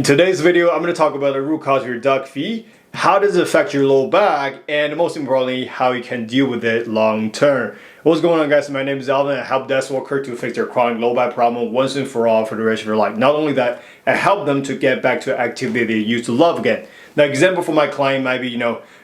In today's video, I'm going to talk about the root cause of your duck feet, how does it affect your low back, and most importantly, how you can deal with it long term. What's going on, guys? My name is Alvin. I help desk workers to fix their chronic low back problem once and for all for the rest of their life. Not only that, I help them to get back to activity they used to love again. Now, example for my client might be,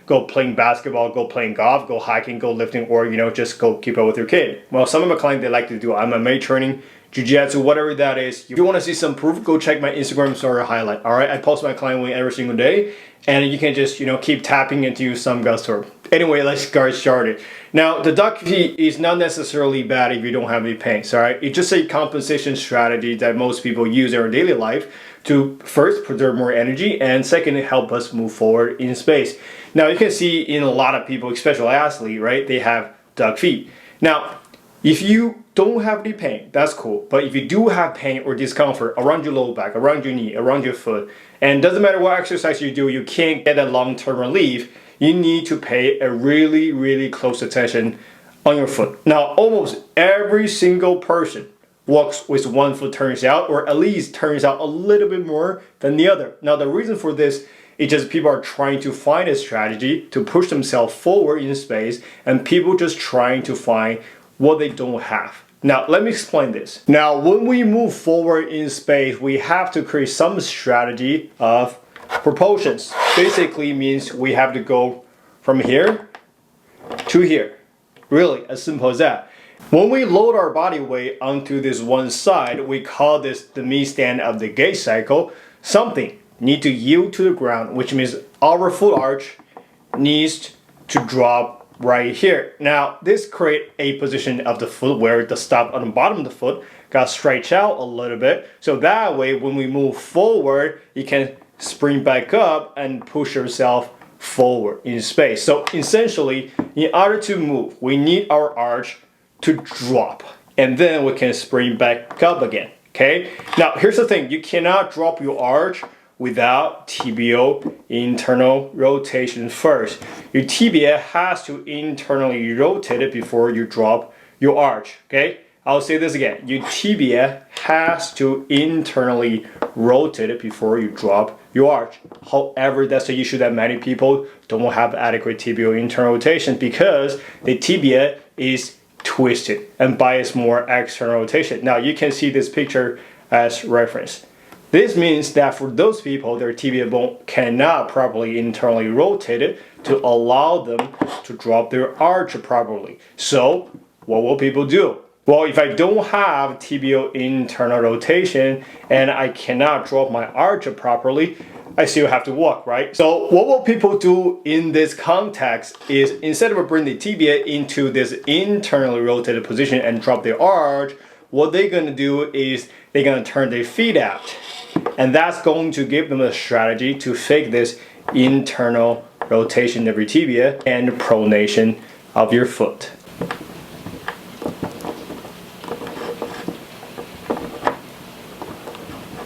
go playing basketball, go playing golf, go hiking, go lifting, or, just go keep up with your kid. Well, some of my clients, they like to do MMA training, jiu-jitsu, whatever that is. If you want to see some proof, go check my Instagram story highlight. All right, I post my client win every single day, and you can just keep tapping into some gusto. Anyway, let's get started. Now, the duck feet is not necessarily bad if you don't have any pains. All right, it's just a compensation strategy that most people use in their daily life to first preserve more energy, and second, help us move forward in space. Now, you can see in a lot of people, especially athletes, right? They have duck feet. Now, if you don't have any pain, that's cool. But if you do have pain or discomfort around your low back, around your knee, around your foot, and doesn't matter what exercise you do, you can't get that long-term relief, you need to pay a really, really close attention on your foot. Now, almost every single person walks with one foot turns out, or at least turns out a little bit more than the other. Now, the reason for this is just people are trying to find a strategy to push themselves forward in space, and people just trying to find what they don't have. Now, let me explain this. Now, when we move forward in space, we have to create some strategy of propulsions. Basically means we have to go from here to here. Really, as simple as that. When we load our body weight onto this one side, we call this the mid-stand of the gait cycle. Something needs to yield to the ground, which means our foot arch needs to drop right here. Now, this creates a position of the foot where the stop on the bottom of the foot got stretched out a little bit. So that way, when we move forward, you can spring back up and push yourself forward in space. So essentially, in order to move, we need our arch to drop, and then we can spring back up again. Okay. Now, here's the thing: you cannot drop your arch without tibial internal rotation first. Your tibia has to internally rotate it before you drop your arch. Okay, I'll say this again. Your tibia has to internally rotate it before you drop your arch. However, that's the issue that many people don't have adequate tibial internal rotation because the tibia is twisted and bias more external rotation. Now, you can see this picture as reference. This means that for those people, their tibia bone cannot properly internally rotate it to allow them to drop their arch properly. So, what will people do? Well, if I don't have tibial internal rotation and I cannot drop my arch properly, I still have to walk, right? So what will people do in this context is instead of bringing the tibia into this internally rotated position and drop their arch, what they're gonna do is they're gonna turn their feet out. And that's going to give them a strategy to fake this internal rotation of your tibia and pronation of your foot.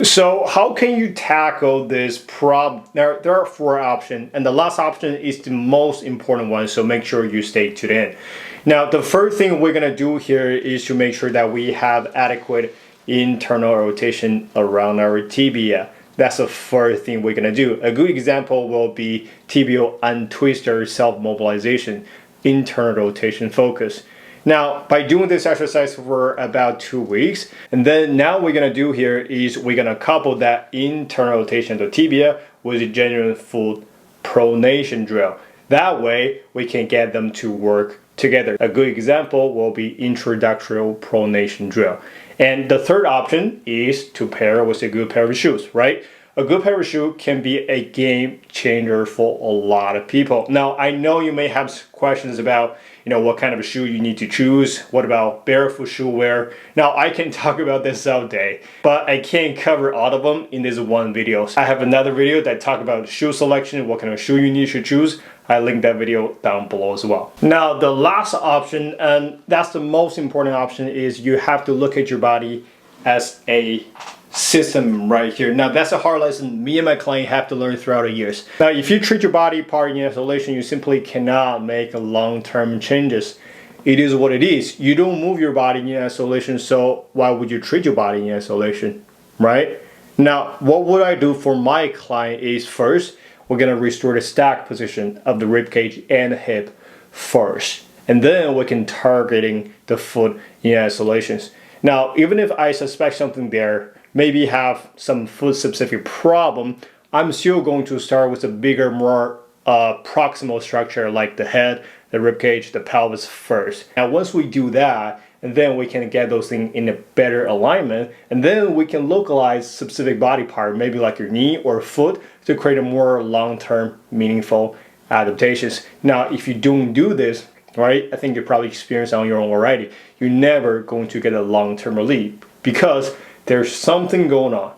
So how can you tackle this problem? There are four options, and the last option is the most important one, so make sure you stay to the end. Now, the first thing we're gonna do here is to make sure that we have adequate internal rotation around our tibia. That's the first thing we're gonna do. A good example will be tibial untwister self-mobilization, internal rotation focus. Now, by doing this exercise for about 2 weeks, and then now we're gonna do here is we're gonna couple that internal rotation of the tibia with a genuine foot pronation drill. That way, we can get them to work together. A good example will be introductory pronation drill. And the third option is to pair with a good pair of shoes, right? A good pair of shoes can be a game changer for a lot of people. Now, I know you may have questions about, what kind of shoe you need to choose. What about barefoot shoe wear? Now, I can talk about this all day, but I can't cover all of them in this one video. I have another video that talk about shoe selection, what kind of shoe you need to choose. I link that video down below as well. Now, the last option, and that's the most important option, is you have to look at your body as a system right here. Now, that's a hard lesson me and my client have to learn throughout the years. Now, if you treat your body part in isolation, you simply cannot make long-term changes. It is what it is. You don't move your body in isolation, so why would you treat your body in isolation, right? Now, what would I do for my client is first, we're gonna restore the stack position of the rib cage and the hip first. And then we can targeting the foot in isolations. Now, even if I suspect something there, maybe have some foot specific problem, I'm still going to start with a bigger, more proximal structure like the head, the rib cage, the pelvis first. Now, once we do that, and then we can get those things in a better alignment, and then we can localize specific body part, maybe like your knee or foot, to create a more long-term meaningful adaptations. Now, if you don't do this, right, I think you probably experienced on your own already, you're never going to get a long-term relief because there's something going on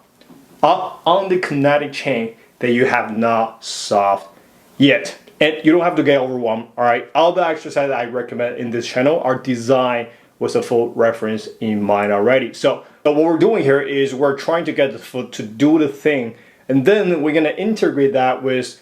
up on the kinetic chain that you have not solved yet. And you don't have to get overwhelmed, all right? All the exercises I recommend in this channel are designed with a full reference in mind already. So what we're doing here is we're trying to get the foot to do the thing, and then we're gonna integrate that with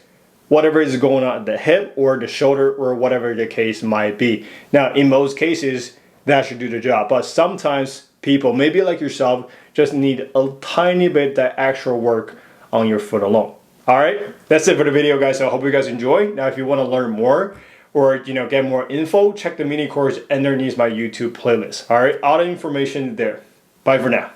whatever is going on at the hip or the shoulder or whatever the case might be. Now, in most cases, that should do the job, but sometimes people, maybe like yourself, just need a tiny bit that extra work on your foot alone. All right, that's it for the video, guys. So I hope you guys enjoy. Now, if you want to learn more or get more info, check the mini course underneath my YouTube playlist. All right, all the information there. Bye for now.